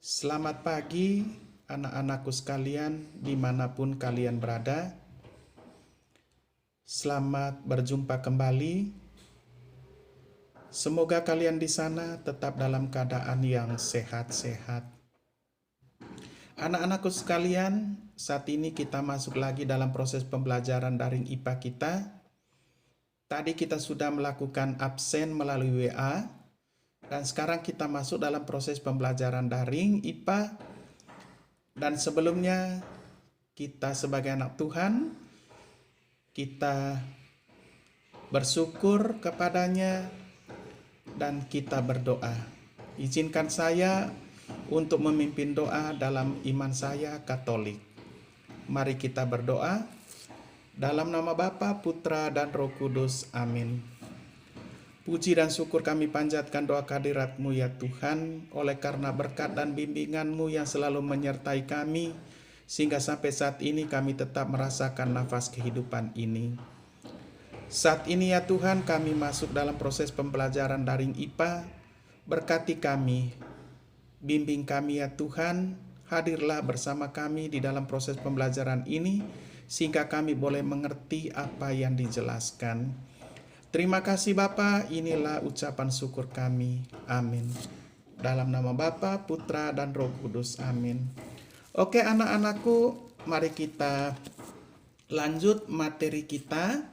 Selamat pagi anak-anakku sekalian dimanapun kalian berada. Selamat berjumpa kembali. Semoga kalian di sana tetap dalam keadaan yang sehat-sehat. Anak-anakku sekalian, saat ini kita masuk lagi dalam proses pembelajaran daring IPA kita. Tadi kita sudah melakukan absen melalui WA, dan sekarang kita masuk dalam proses pembelajaran daring IPA. Dan sebelumnya, kita sebagai anak Tuhan, kita bersyukur kepadanya dan kita berdoa. Izinkan saya untuk memimpin doa dalam iman saya Katolik. Mari kita berdoa. Dalam nama Bapa, Putra, dan Roh Kudus. Amin. Puji dan syukur kami panjatkan doa kehadirat-Mu ya Tuhan, oleh karena berkat dan bimbingan-Mu yang selalu menyertai kami, sehingga sampai saat ini kami tetap merasakan nafas kehidupan ini. Saat ini ya Tuhan, kami masuk dalam proses pembelajaran daring IPA. Berkati kami, bimbing kami ya Tuhan, hadirlah bersama kami di dalam proses pembelajaran ini, sehingga kami boleh mengerti apa yang dijelaskan. Terima kasih Bapa, inilah ucapan syukur kami. Amin. Dalam nama Bapa, Putra, dan Roh Kudus. Amin. Oke anak-anakku, mari kita lanjut materi kita.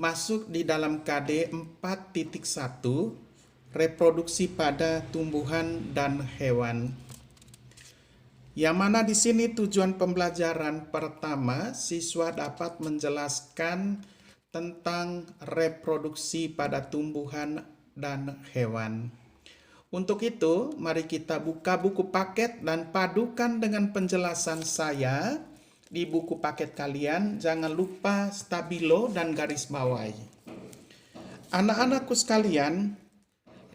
Masuk di dalam KD 4.1, reproduksi pada tumbuhan dan hewan. Yang mana di sini tujuan pembelajaran pertama, siswa dapat menjelaskan tentang reproduksi pada tumbuhan dan hewan. Untuk itu, mari kita buka buku paket dan padukan dengan penjelasan saya di buku paket kalian. Jangan lupa stabilo dan garis bawahi. Anak-anakku sekalian,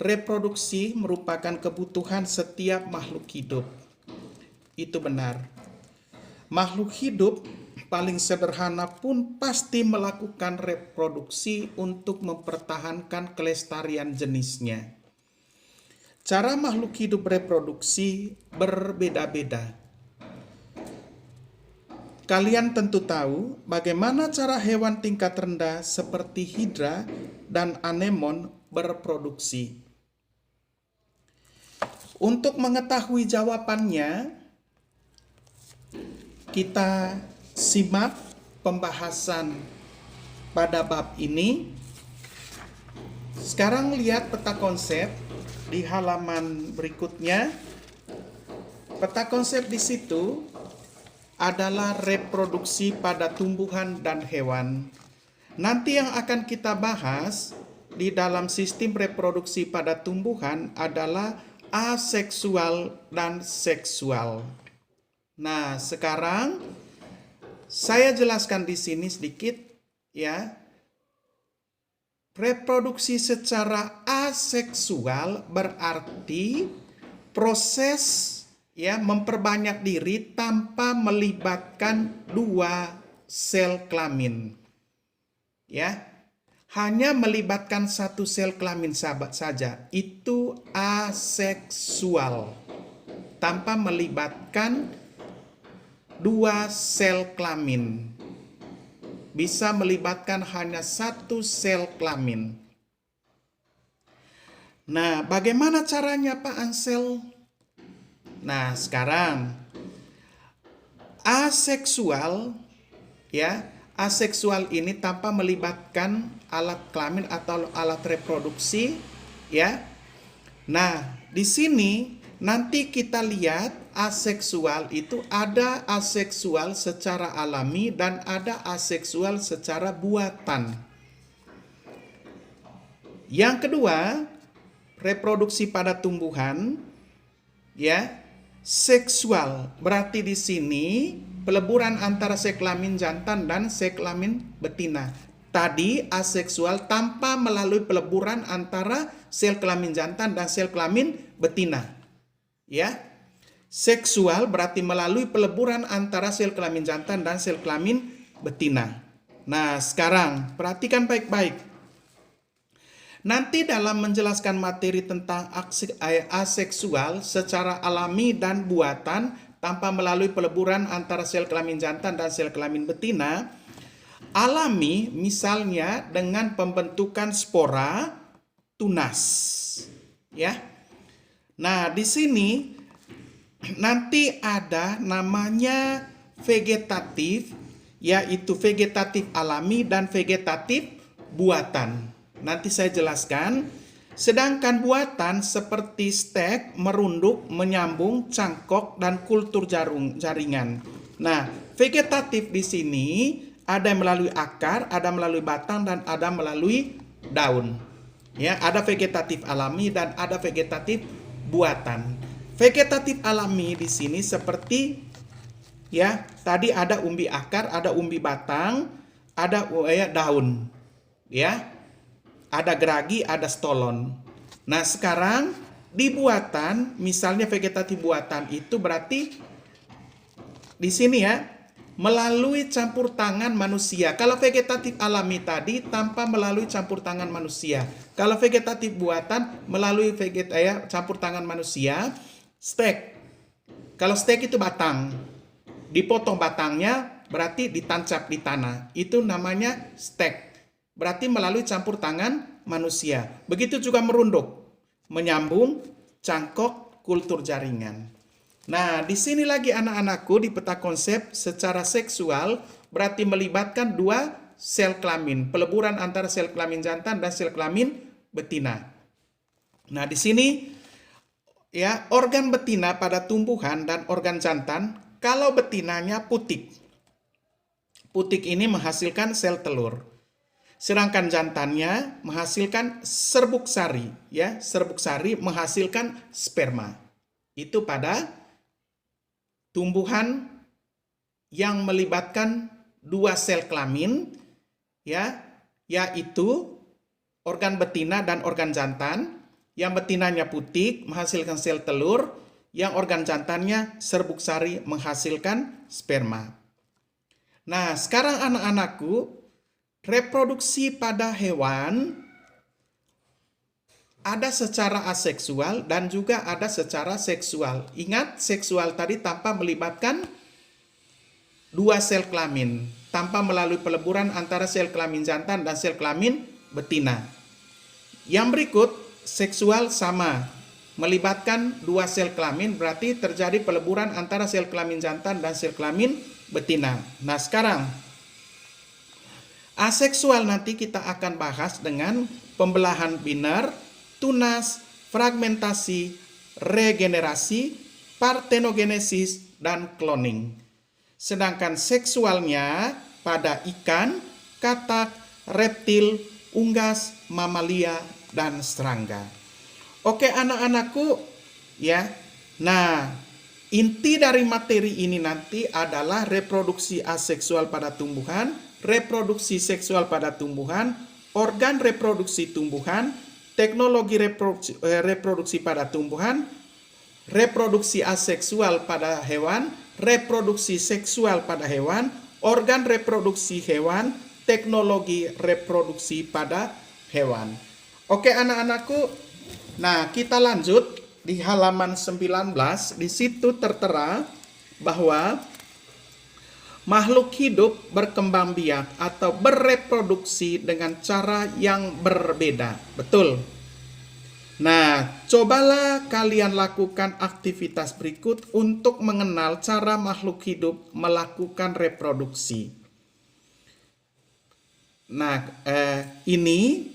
reproduksi merupakan kebutuhan setiap makhluk hidup. Itu benar. Makhluk hidup paling sederhana pun pasti melakukan reproduksi untuk mempertahankan kelestarian jenisnya. Cara makhluk hidup reproduksi berbeda-beda. Kalian tentu tahu bagaimana cara hewan tingkat rendah seperti hidra dan anemon berproduksi. Untuk mengetahui jawabannya, kita simak pembahasan pada bab ini. Sekarang lihat peta konsep di halaman berikutnya. Peta konsep di situ adalah reproduksi pada tumbuhan dan hewan. Nanti yang akan kita bahas di dalam sistem reproduksi pada tumbuhan adalah aseksual dan seksual. Nah, sekarang saya jelaskan di sini sedikit ya. Reproduksi secara aseksual berarti proses ya memperbanyak diri tanpa melibatkan dua sel kelamin. Ya. Hanya melibatkan satu sel kelamin saja. Itu aseksual. Tanpa melibatkan dua sel kelamin. Bisa melibatkan hanya satu sel kelamin. Nah, bagaimana caranya Pak Ansel? Nah, sekarang aseksual ya, aseksual ini tanpa melibatkan alat kelamin atau alat reproduksi ya. Nah, di sini nanti kita lihat aseksual itu ada aseksual secara alami dan ada aseksual secara buatan. Yang kedua, reproduksi pada tumbuhan ya, seksual. Berarti di sini peleburan antara sel kelamin jantan dan sel kelamin betina. Tadi aseksual tanpa melalui peleburan antara sel kelamin jantan dan sel kelamin betina. Ya. Seksual berarti melalui peleburan antara sel kelamin jantan dan sel kelamin betina. Nah, sekarang perhatikan baik-baik. Nanti dalam menjelaskan materi tentang aseksual secara alami dan buatan tanpa melalui peleburan antara sel kelamin jantan dan sel kelamin betina, alami misalnya dengan pembentukan spora tunas, ya. Nah, di sini nanti ada namanya vegetatif, yaitu vegetatif alami dan vegetatif buatan. Nanti saya jelaskan. Sedangkan buatan seperti stek, merunduk, menyambung, cangkok, dan kultur jaringan. Nah, vegetatif di sini ada melalui akar, ada melalui batang, dan ada melalui daun. Ya, ada vegetatif alami dan ada vegetatif buatan. Vegetatif alami di sini seperti, ya, tadi ada umbi akar, ada umbi batang, ada daun, ya. Ada geragi, ada stolon. Nah, sekarang di buatan, misalnya vegetatif buatan itu berarti di sini ya, melalui campur tangan manusia. Kalau vegetatif alami tadi tanpa melalui campur tangan manusia. Kalau vegetatif buatan melalui campur tangan manusia. Stek. Kalau stek itu batang. Dipotong batangnya berarti ditancap di tanah. Itu namanya stek. Berarti melalui campur tangan manusia. Begitu juga merunduk, menyambung, cangkok, kultur jaringan. Nah, di sini lagi anak-anakku di peta konsep secara seksual berarti melibatkan dua sel kelamin, peleburan antara sel kelamin jantan dan sel kelamin betina. Nah, di sini ya, organ betina pada tumbuhan dan organ jantan, kalau betinanya putik. Putik ini menghasilkan sel telur. Sedangkan jantannya menghasilkan serbuk sari, ya, serbuk sari menghasilkan sperma. Itu pada tumbuhan yang melibatkan dua sel kelamin, ya, yaitu organ betina dan organ jantan. Yang betinanya putik menghasilkan sel telur, yang organ jantannya serbuk sari menghasilkan sperma. Nah, sekarang anak-anakku, reproduksi pada hewan ada secara aseksual dan juga ada secara seksual. Ingat, seksual tadi tanpa melibatkan dua sel kelamin, tanpa melalui peleburan antara sel kelamin jantan dan sel kelamin betina. Yang berikut, seksual sama, melibatkan dua sel kelamin, berarti terjadi peleburan antara sel kelamin jantan dan sel kelamin betina. Nah, sekarang aseksual nanti kita akan bahas dengan pembelahan biner, tunas, fragmentasi, regenerasi, partenogenesis, dan cloning. Sedangkan seksualnya pada ikan, katak, reptil, unggas, mamalia, dan serangga. Oke anak-anakku, ya. Nah, inti dari materi ini nanti adalah reproduksi aseksual pada tumbuhan, reproduksi seksual pada tumbuhan, organ reproduksi tumbuhan, teknologi reproduksi pada tumbuhan, reproduksi aseksual pada hewan, reproduksi seksual pada hewan, organ reproduksi hewan, teknologi reproduksi pada hewan. Oke anak-anakku, nah kita lanjut di halaman 19, di situ tertera bahwa makhluk hidup berkembang biak atau bereproduksi dengan cara yang berbeda. Betul. Nah, cobalah kalian lakukan aktivitas berikut untuk mengenal cara makhluk hidup melakukan reproduksi. Nah, ini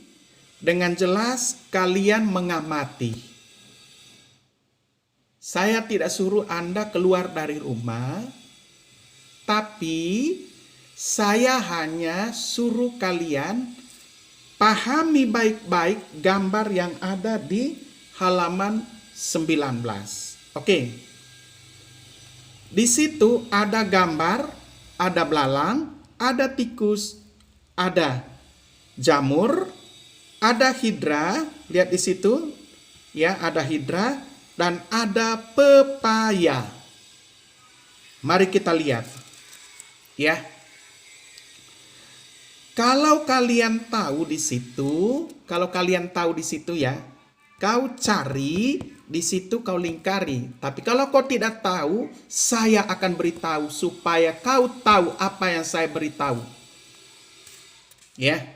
dengan jelas kalian mengamati. Saya tidak suruh Anda keluar dari rumah, tapi saya hanya suruh kalian pahami baik-baik gambar yang ada di halaman 19. Oke. Di situ ada gambar, ada belalang, ada tikus, ada jamur, ada hidra, lihat di situ. Ya, ada hidra dan ada pepaya. Mari kita lihat. Ya. Kalau kalian tahu di situ ya, kau cari di situ, kau lingkari. Tapi kalau kau tidak tahu, saya akan beritahu supaya kau tahu apa yang saya beritahu. Ya.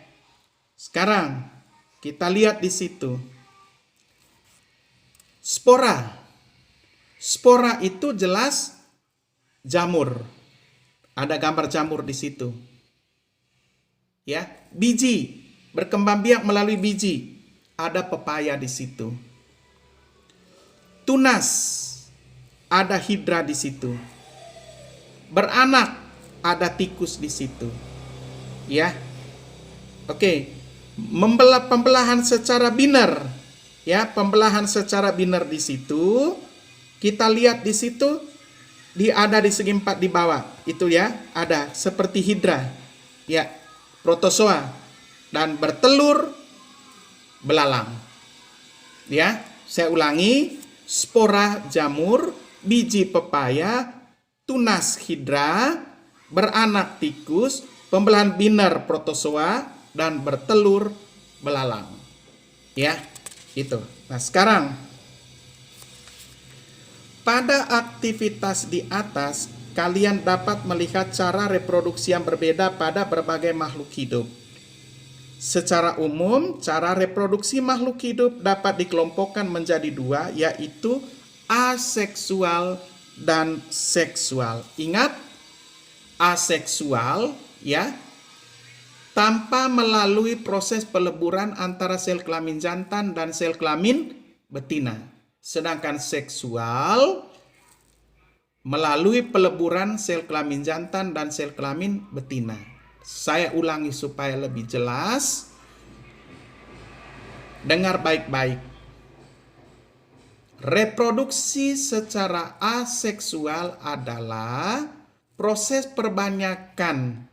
Sekarang kita lihat di situ. Spora. Spora itu jelas jamur. Ada gambar jamur di situ. Ya, biji, berkembang biak melalui biji. Ada pepaya di situ. Tunas, ada hidra di situ. Beranak, ada tikus di situ. Ya. Oke. Pembelahan secara biner. Ya, pembelahan secara biner di situ. Kita lihat di situ ada di segi 4 di bawah. Itu ya, ada seperti hidra. Ya, protozoa dan bertelur belalang. Ya, saya ulangi. Spora jamur, biji pepaya, tunas hidra, beranak tikus, pembelahan biner protozoa, dan bertelur belalang. Ya, itu. Nah, sekarang pada aktivitas di atas, kalian dapat melihat cara reproduksi yang berbeda pada berbagai makhluk hidup. Secara umum, cara reproduksi makhluk hidup dapat dikelompokkan menjadi 2, yaitu aseksual dan seksual. Ingat, aseksual ya, tanpa melalui proses peleburan antara sel kelamin jantan dan sel kelamin betina. Sedangkan seksual melalui peleburan sel kelamin jantan dan sel kelamin betina. Saya ulangi supaya lebih jelas. Dengar baik-baik. Reproduksi secara aseksual adalah proses perbanyakan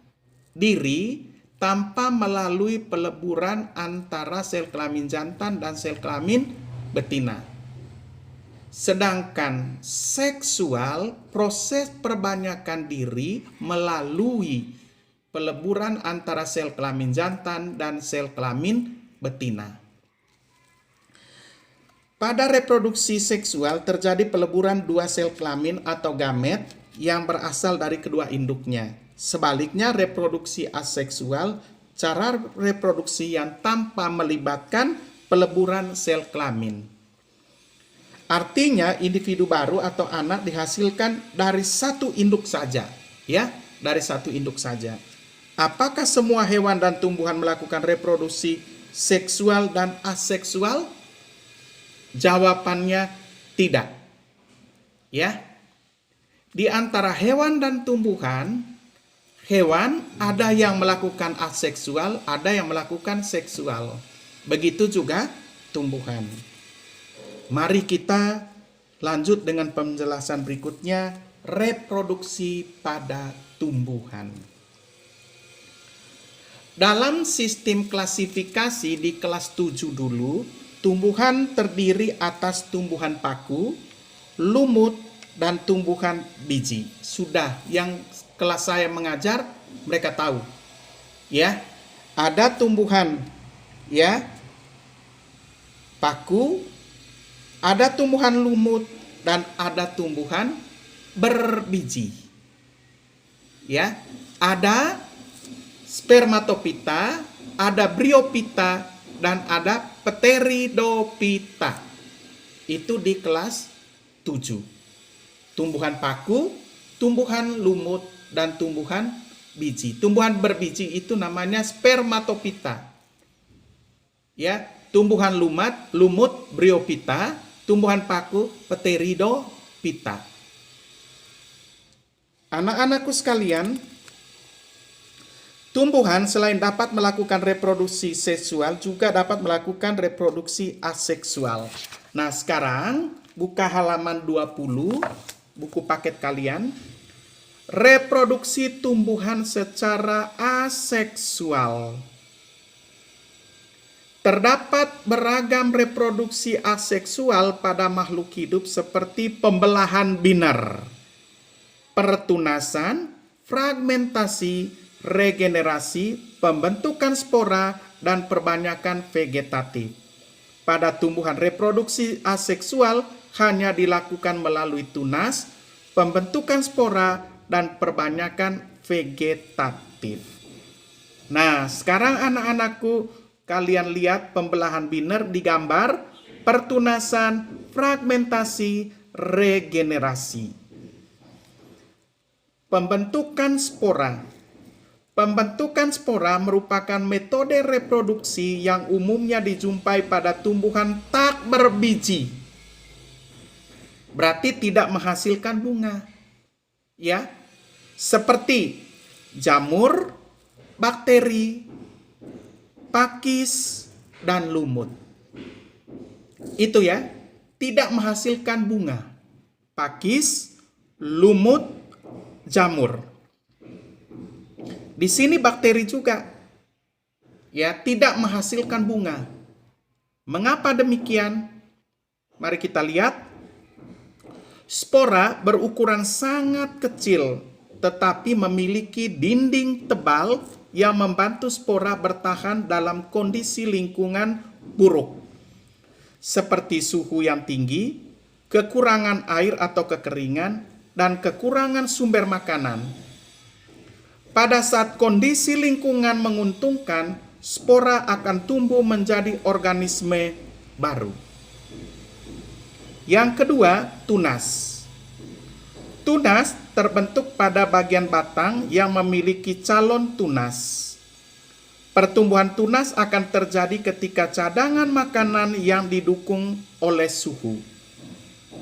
diri tanpa melalui peleburan antara sel kelamin jantan dan sel kelamin betina. Sedangkan seksual, proses perbanyakan diri melalui peleburan antara sel kelamin jantan dan sel kelamin betina. Pada reproduksi seksual terjadi peleburan 2 sel kelamin atau gamet yang berasal dari kedua induknya. Sebaliknya, reproduksi aseksual, cara reproduksi yang tanpa melibatkan peleburan sel kelamin. Artinya, individu baru atau anak dihasilkan dari satu induk saja, ya, dari satu induk saja. Apakah semua hewan dan tumbuhan melakukan reproduksi seksual dan aseksual? Jawabannya tidak. Ya. Di antara hewan dan tumbuhan, hewan ada yang melakukan aseksual, ada yang melakukan seksual. Begitu juga tumbuhan. Mari kita lanjut dengan penjelasan berikutnya, reproduksi pada tumbuhan. Dalam sistem klasifikasi di kelas 7 dulu, tumbuhan terdiri atas tumbuhan paku, lumut, dan tumbuhan biji. Sudah, yang kelas saya mengajar, mereka tahu. Ya, ada tumbuhan ya paku, ada tumbuhan lumut, dan ada tumbuhan berbiji. Ya, ada spermatopita, ada bryopita, dan ada pteridopita. Itu di kelas 7. Tumbuhan paku, tumbuhan lumut, dan tumbuhan biji. Tumbuhan berbiji itu namanya spermatopita. Ya, tumbuhan lumut, bryopita, tumbuhan paku, pteridopita. Anak-anakku sekalian, tumbuhan selain dapat melakukan reproduksi seksual juga dapat melakukan reproduksi aseksual. Nah, sekarang buka halaman 20 buku paket kalian. Reproduksi tumbuhan secara aseksual. Terdapat beragam reproduksi aseksual pada makhluk hidup seperti pembelahan biner, pertunasan, fragmentasi, regenerasi, pembentukan spora, dan perbanyakan vegetatif. Pada tumbuhan reproduksi aseksual hanya dilakukan melalui tunas, pembentukan spora, dan perbanyakan vegetatif. Nah, sekarang anak-anakku, kalian lihat pembelahan biner di gambar, pertunasan, fragmentasi, regenerasi. Pembentukan spora. Pembentukan spora merupakan metode reproduksi yang umumnya dijumpai pada tumbuhan tak berbiji. Berarti tidak menghasilkan bunga. Ya. Seperti jamur, bakteri, pakis, dan lumut. Itu ya, tidak menghasilkan bunga. Pakis, lumut, jamur. Di sini bakteri juga ya tidak menghasilkan bunga. Mengapa demikian? Mari kita lihat. Spora berukuran sangat kecil tetapi memiliki dinding tebal yang membantu spora bertahan dalam kondisi lingkungan buruk seperti suhu yang tinggi, kekurangan air atau kekeringan, dan kekurangan sumber makanan. Pada saat kondisi lingkungan menguntungkan, spora akan tumbuh menjadi organisme baru. Yang kedua, tunas. Tunas terbentuk pada bagian batang yang memiliki calon tunas. Pertumbuhan tunas akan terjadi ketika cadangan makanan yang didukung oleh suhu,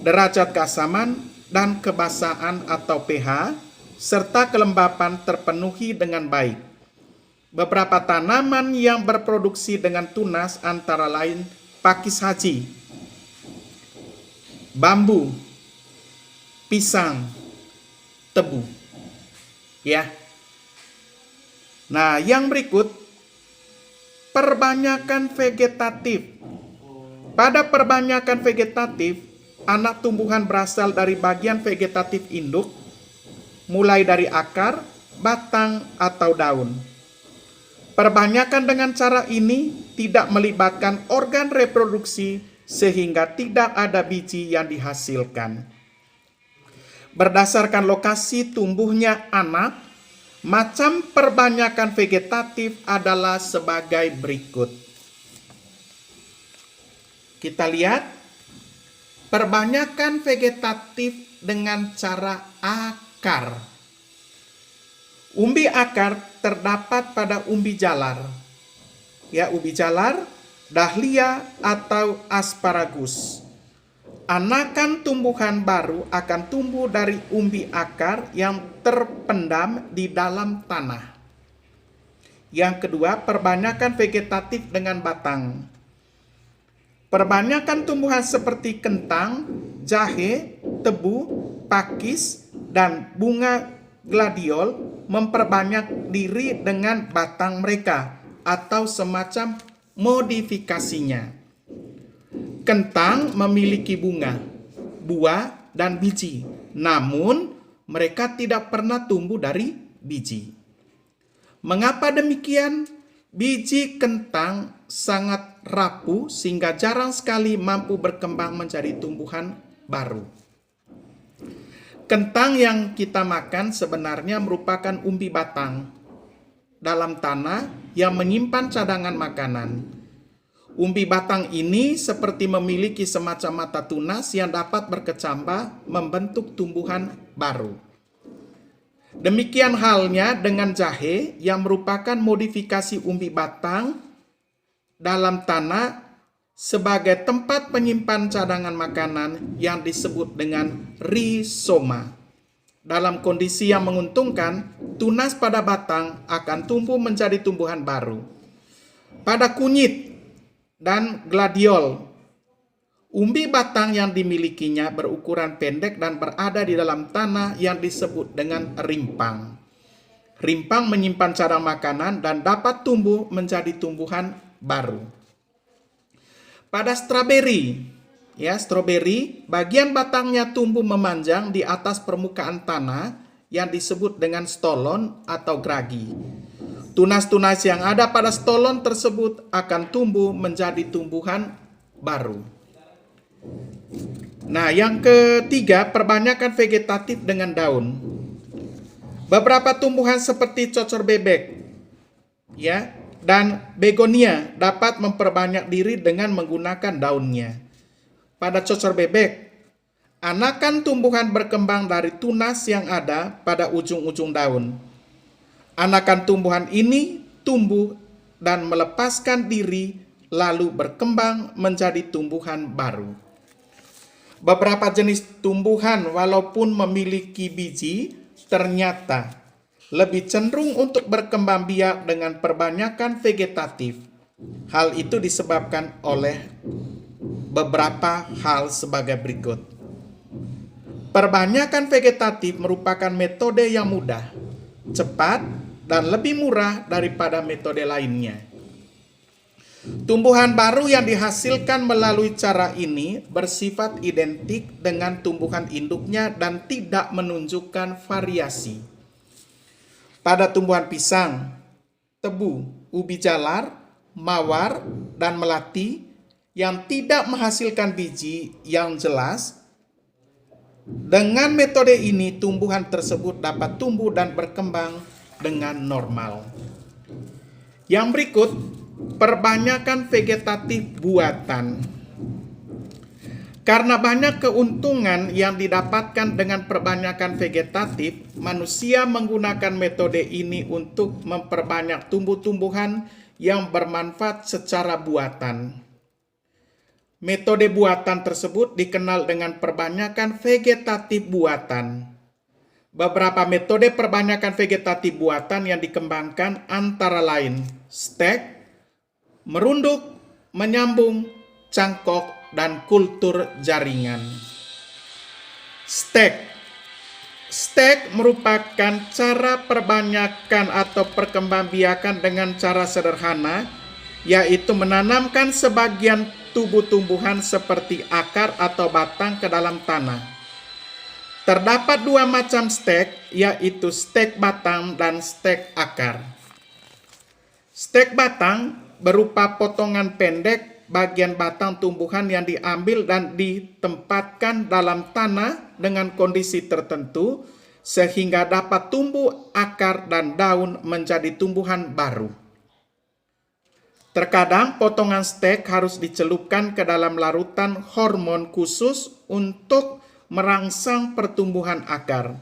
derajat keasaman, dan kebasahan atau pH, serta kelembapan terpenuhi dengan baik. Beberapa tanaman yang berproduksi dengan tunas antara lain pakis haji, bambu, pisang, tebu. Ya. Nah, yang berikut perbanyakan vegetatif. Pada perbanyakan vegetatif, anak tumbuhan berasal dari bagian vegetatif induk, mulai dari akar, batang, atau daun. Perbanyakan dengan cara ini tidak melibatkan organ reproduksi sehingga tidak ada biji yang dihasilkan. Berdasarkan lokasi tumbuhnya anak, macam perbanyakan vegetatif adalah sebagai berikut. Kita lihat perbanyakan vegetatif dengan cara akar. Umbi akar terdapat pada umbi jalar. Ya, umbi jalar, dahlia, atau asparagus. Anakan tumbuhan baru akan tumbuh dari umbi akar yang terpendam di dalam tanah. Yang kedua, perbanyakan vegetatif dengan batang. Perbanyakan tumbuhan seperti kentang, jahe, tebu, pakis, dan bunga gladiol memperbanyak diri dengan batang mereka atau semacam modifikasinya. Kentang memiliki bunga, buah, dan biji. Namun, mereka tidak pernah tumbuh dari biji. Mengapa demikian? Biji kentang sangat rapuh sehingga jarang sekali mampu berkembang menjadi tumbuhan baru. Kentang yang kita makan sebenarnya merupakan umbi batang dalam tanah yang menyimpan cadangan makanan. Umbi batang ini seperti memiliki semacam mata tunas yang dapat berkecambah membentuk tumbuhan baru. Demikian halnya dengan jahe yang merupakan modifikasi umbi batang dalam tanah sebagai tempat penyimpan cadangan makanan yang disebut dengan rizoma. Dalam kondisi yang menguntungkan, tunas pada batang akan tumbuh menjadi tumbuhan baru. Pada kunyit dan gladiol, umbi batang yang dimilikinya berukuran pendek dan berada di dalam tanah yang disebut dengan rimpang. Rimpang menyimpan cadangan makanan dan dapat tumbuh menjadi tumbuhan baru. Pada stroberi, stroberi, bagian batangnya tumbuh memanjang di atas permukaan tanah yang disebut dengan stolon atau geragi. Tunas-tunas yang ada pada stolon tersebut akan tumbuh menjadi tumbuhan baru. Nah, yang ketiga, perbanyakan vegetatif dengan daun. Beberapa tumbuhan seperti cocor bebek, ya, dan begonia dapat memperbanyak diri dengan menggunakan daunnya. Pada cocor bebek, anakan tumbuhan berkembang dari tunas yang ada pada ujung-ujung daun. Anakan tumbuhan ini tumbuh dan melepaskan diri lalu berkembang menjadi tumbuhan baru. Beberapa jenis tumbuhan walaupun memiliki biji ternyata lebih cenderung untuk berkembang biak dengan perbanyakan vegetatif. Hal itu disebabkan oleh beberapa hal sebagai berikut. Perbanyakan vegetatif merupakan metode yang mudah, cepat, dan lebih murah daripada metode lainnya. Tumbuhan baru yang dihasilkan melalui cara ini bersifat identik dengan tumbuhan induknya dan tidak menunjukkan variasi. Pada tumbuhan pisang, tebu, ubi jalar, mawar, dan melati yang tidak menghasilkan biji yang jelas, dengan metode ini tumbuhan tersebut dapat tumbuh dan berkembang dengan normal. Yang berikut, perbanyakan vegetatif buatan. Karena banyak keuntungan yang didapatkan dengan perbanyakan vegetatif, manusia menggunakan metode ini untuk memperbanyak tumbuh-tumbuhan yang bermanfaat secara buatan. Metode buatan tersebut dikenal dengan perbanyakan vegetatif buatan. Beberapa metode perbanyakan vegetatif buatan yang dikembangkan antara lain stek, merunduk, menyambung, cangkok, dan kultur jaringan. Stek merupakan cara perbanyakan atau perkembangbiakan dengan cara sederhana, yaitu menanamkan sebagian tubuh tumbuhan seperti akar atau batang ke dalam tanah. Terdapat dua macam stek, yaitu stek batang dan stek akar. Stek batang berupa potongan pendek bagian batang tumbuhan yang diambil dan ditempatkan dalam tanah dengan kondisi tertentu sehingga dapat tumbuh akar dan daun menjadi tumbuhan baru. Terkadang potongan stek harus dicelupkan ke dalam larutan hormon khusus untuk merangsang pertumbuhan akar.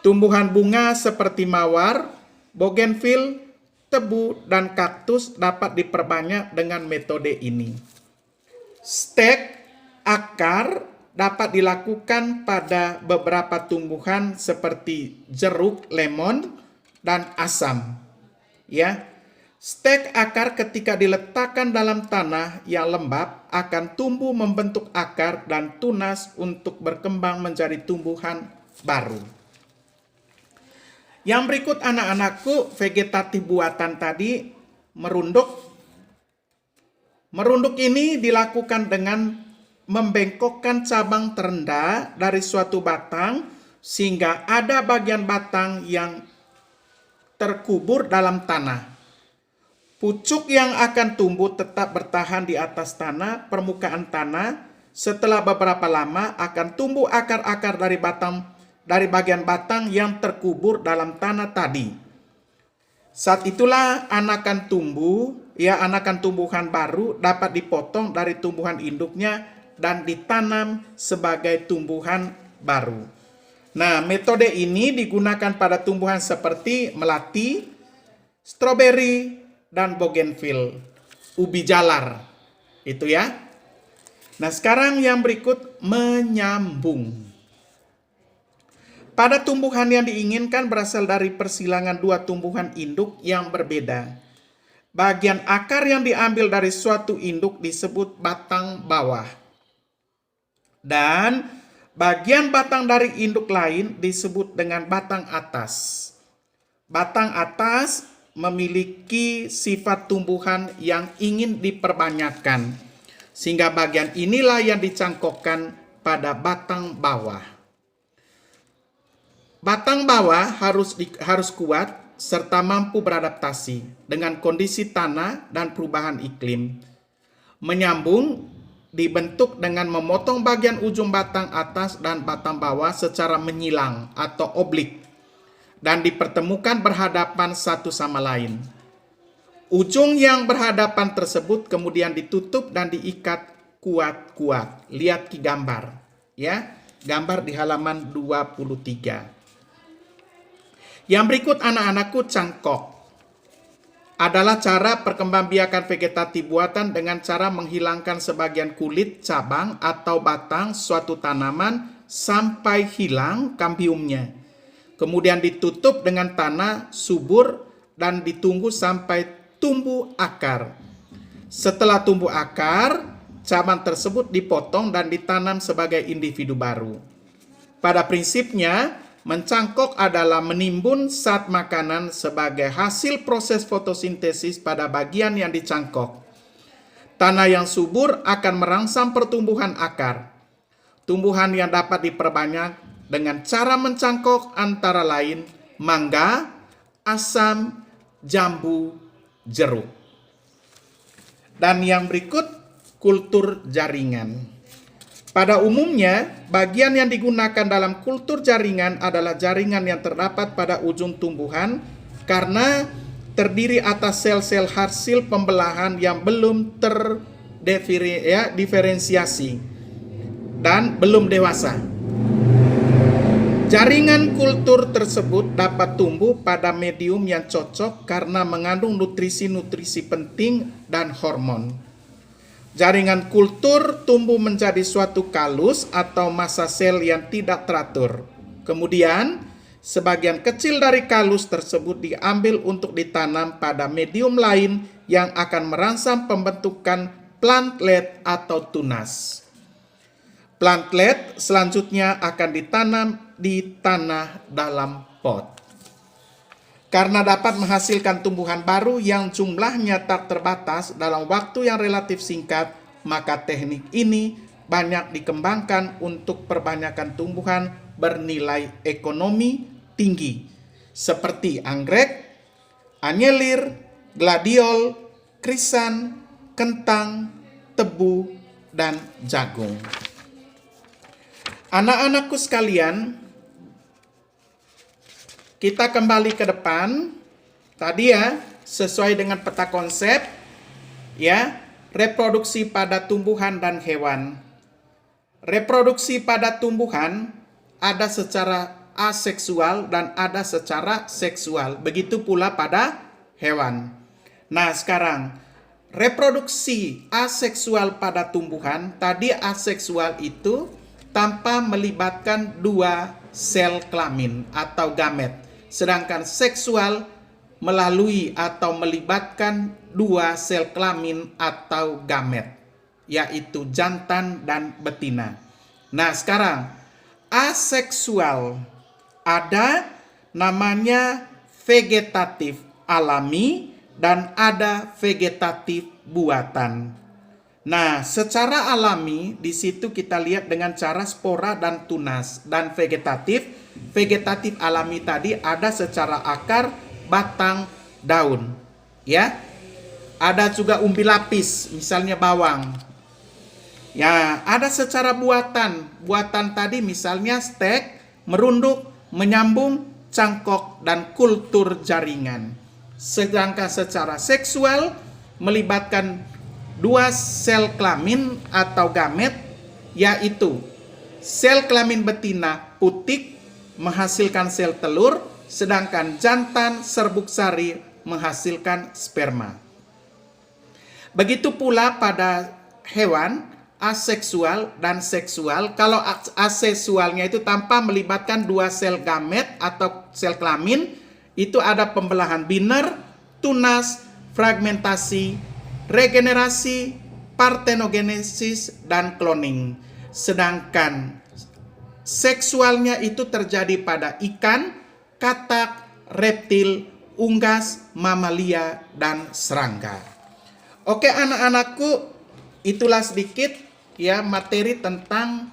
Tumbuhan bunga seperti mawar, bougainville, tebu, dan kaktus dapat diperbanyak dengan metode ini. Stek akar dapat dilakukan pada beberapa tumbuhan seperti jeruk, lemon, dan asam. Ya, stek akar ketika diletakkan dalam tanah yang lembab akan tumbuh membentuk akar dan tunas untuk berkembang menjadi tumbuhan baru. Yang berikut anak-anakku, vegetatif buatan tadi merunduk. Merunduk ini dilakukan dengan membengkokkan cabang terendah dari suatu batang sehingga ada bagian batang yang terkubur dalam tanah. Pucuk yang akan tumbuh tetap bertahan di atas tanah, permukaan tanah. Setelah beberapa lama akan tumbuh akar-akar dari bagian batang yang terkubur dalam tanah tadi. Saat itulah anakan tumbuhan baru dapat dipotong dari tumbuhan induknya dan ditanam sebagai tumbuhan baru. Nah, metode ini digunakan pada tumbuhan seperti melati, stroberi, dan bougainville, ubi jalar. Itu ya. Nah, sekarang yang berikut menyambung. Pada tumbuhan yang diinginkan berasal dari persilangan dua tumbuhan induk yang berbeda. Bagian akar yang diambil dari suatu induk disebut batang bawah. Dan bagian batang dari induk lain disebut dengan batang atas. Batang atas memiliki sifat tumbuhan yang ingin diperbanyakkan, sehingga bagian inilah yang dicangkokkan pada batang bawah. Batang bawah harus kuat serta mampu beradaptasi dengan kondisi tanah dan perubahan iklim. Menyambung dibentuk dengan memotong bagian ujung batang atas dan batang bawah secara menyilang atau oblik dan dipertemukan berhadapan satu sama lain. Ujung yang berhadapan tersebut kemudian ditutup dan diikat kuat-kuat. Lihat di gambar, ya. Gambar di halaman 23. Yang berikut anak-anakku cangkok adalah cara perkembangbiakan vegetatif buatan dengan cara menghilangkan sebagian kulit, cabang, atau batang suatu tanaman sampai hilang kambiumnya. Kemudian ditutup dengan tanah subur dan ditunggu sampai tumbuh akar. Setelah tumbuh akar, cabang tersebut dipotong dan ditanam sebagai individu baru. Pada prinsipnya, mencangkok adalah menimbun zat makanan sebagai hasil proses fotosintesis pada bagian yang dicangkok. Tanah yang subur akan merangsang pertumbuhan akar. Tumbuhan yang dapat diperbanyak dengan cara mencangkok antara lain mangga, asam, jambu, jeruk. Dan yang berikut, kultur jaringan. Pada umumnya, bagian yang digunakan dalam kultur jaringan adalah jaringan yang terdapat pada ujung tumbuhan karena terdiri atas sel-sel hasil pembelahan yang belum terdiferensiasi dan belum dewasa. Jaringan kultur tersebut dapat tumbuh pada medium yang cocok karena mengandung nutrisi-nutrisi penting dan hormon. Jaringan kultur tumbuh menjadi suatu kalus atau massa sel yang tidak teratur. Kemudian, sebagian kecil dari kalus tersebut diambil untuk ditanam pada medium lain yang akan merangsang pembentukan plantlet atau tunas. Plantlet selanjutnya akan ditanam di tanah dalam pot. Karena dapat menghasilkan tumbuhan baru yang jumlahnya tak terbatas dalam waktu yang relatif singkat, maka teknik ini banyak dikembangkan untuk perbanyakan tumbuhan bernilai ekonomi tinggi, seperti anggrek, anyelir, gladiol, krisan, kentang, tebu, dan jagung. Anak-anakku sekalian, kita kembali ke depan. Tadi ya, sesuai dengan peta konsep, ya, reproduksi pada tumbuhan dan hewan. Reproduksi pada tumbuhan ada secara aseksual dan ada secara seksual. Begitu pula pada hewan. Nah, sekarang reproduksi aseksual pada tumbuhan, tadi aseksual itu tanpa melibatkan dua sel kelamin atau gamet. Sedangkan seksual melalui atau melibatkan dua sel kelamin atau gamet, yaitu jantan dan betina. Nah, sekarang aseksual ada namanya vegetatif alami dan ada vegetatif buatan. Nah, secara alami di situ kita lihat dengan cara spora dan tunas, dan vegetatif alami tadi ada secara akar, batang, daun, ya. Ada juga umbi lapis, misalnya bawang. Ya, ada secara buatan. Buatan tadi misalnya stek, merunduk, menyambung, cangkok, dan kultur jaringan. Sedangkan secara seksual melibatkan dua sel kelamin atau gamet, yaitu sel kelamin betina putik menghasilkan sel telur, sedangkan jantan serbuk sari menghasilkan sperma. Begitu pula pada hewan aseksual dan seksual. Kalau aseksualnya itu tanpa melibatkan dua sel gamet atau sel kelamin, itu ada pembelahan biner, tunas, fragmentasi, regenerasi, partenogenesis, dan cloning. Sedangkan seksualnya itu terjadi pada ikan, katak, reptil, unggas, mamalia, dan serangga. Oke anak-anakku, itulah sedikit ya materi tentang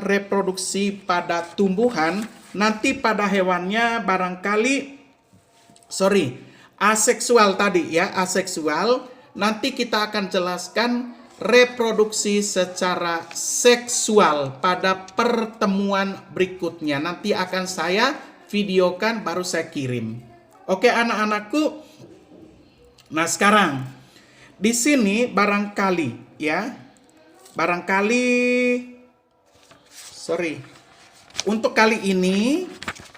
reproduksi pada tumbuhan. Nanti pada hewannya barangkali, aseksual tadi ya, aseksual. Nanti kita akan jelaskan reproduksi secara seksual pada pertemuan berikutnya. Nanti akan saya videokan, baru saya kirim. Oke anak-anakku. Nah sekarang di sini barangkali ya, untuk kali ini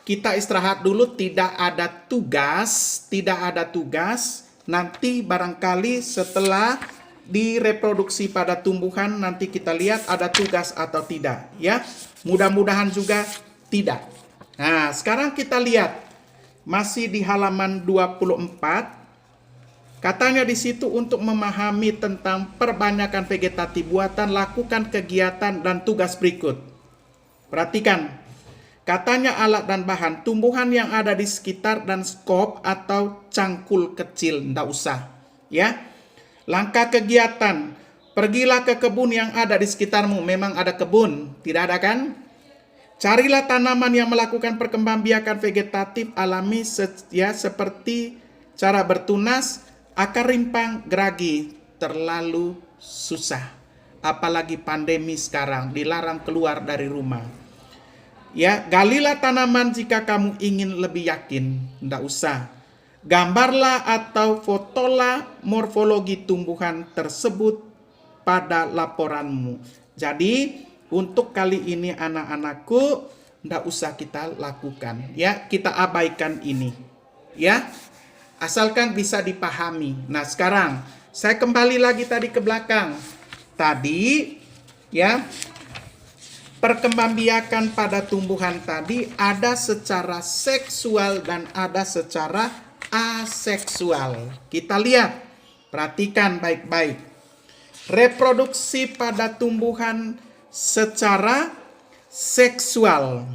kita istirahat dulu, tidak ada tugas. Nanti barangkali setelah direproduksi pada tumbuhan nanti kita lihat ada tugas atau tidak ya. Mudah-mudahan juga tidak. Nah, sekarang kita lihat masih di halaman 24. Katanya di situ untuk memahami tentang perbanyakan vegetatif buatan, lakukan kegiatan dan tugas berikut. Perhatikan. Katanya alat dan bahan, tumbuhan yang ada di sekitar dan skop atau cangkul kecil, ndak usah. Ya. Langkah kegiatan, pergilah ke kebun yang ada di sekitarmu. Memang ada kebun, tidak ada kan? Carilah tanaman yang melakukan perkembangbiakan vegetatif alami seperti cara bertunas, akar rimpang, geragi. Terlalu susah. Apalagi pandemi sekarang, dilarang keluar dari rumah. Ya, galilah tanaman jika kamu ingin lebih yakin. Nggak usah. Gambarlah atau fotolah morfologi tumbuhan tersebut pada laporanmu. Jadi, untuk kali ini anak-anakku, nggak usah kita lakukan. Ya, kita abaikan ini. Ya, asalkan bisa dipahami. Nah, sekarang saya kembali lagi tadi ke belakang. Tadi, ya, perkembangbiakan pada tumbuhan tadi ada secara seksual dan ada secara aseksual. Kita lihat, perhatikan baik-baik. Reproduksi pada tumbuhan secara seksual.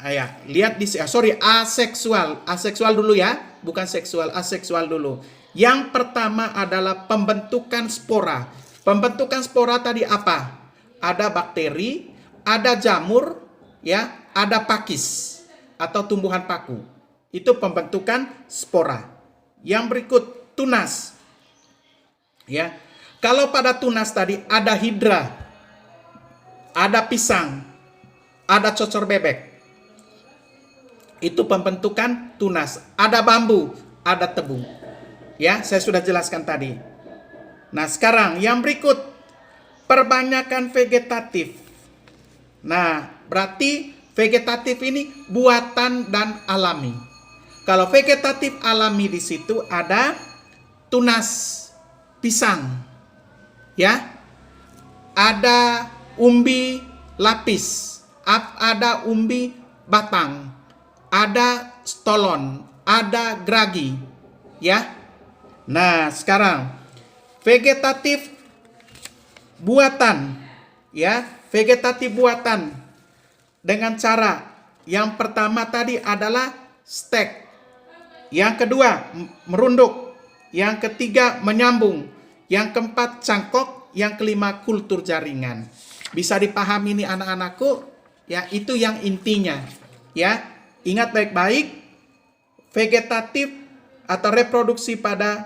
Ya, lihat di sini. Aseksual. Aseksual dulu ya, bukan seksual, aseksual dulu. Yang pertama adalah pembentukan spora. Pembentukan spora tadi apa? Ada bakteri, ada jamur, ya, ada pakis atau tumbuhan paku. Itu pembentukan spora. Yang berikut tunas. Ya. Kalau pada tunas tadi ada hidra, ada pisang, ada cocor bebek. Itu pembentukan tunas. Ada bambu, ada tebu. Ya, saya sudah jelaskan tadi. Nah, sekarang yang berikut perbanyakan vegetatif. Nah, berarti vegetatif ini buatan dan alami. Kalau vegetatif alami di situ ada tunas pisang. Ya. Ada umbi lapis, ada umbi batang, ada stolon, ada geragi. Ya. Nah, sekarang vegetatif buatan, ya, vegetatif buatan dengan cara yang pertama tadi adalah stek, yang kedua merunduk, yang ketiga menyambung, yang keempat cangkok, yang kelima kultur jaringan. Bisa dipahami nih anak-anakku, ya, itu yang intinya, ya. Ingat baik-baik, vegetatif atau reproduksi pada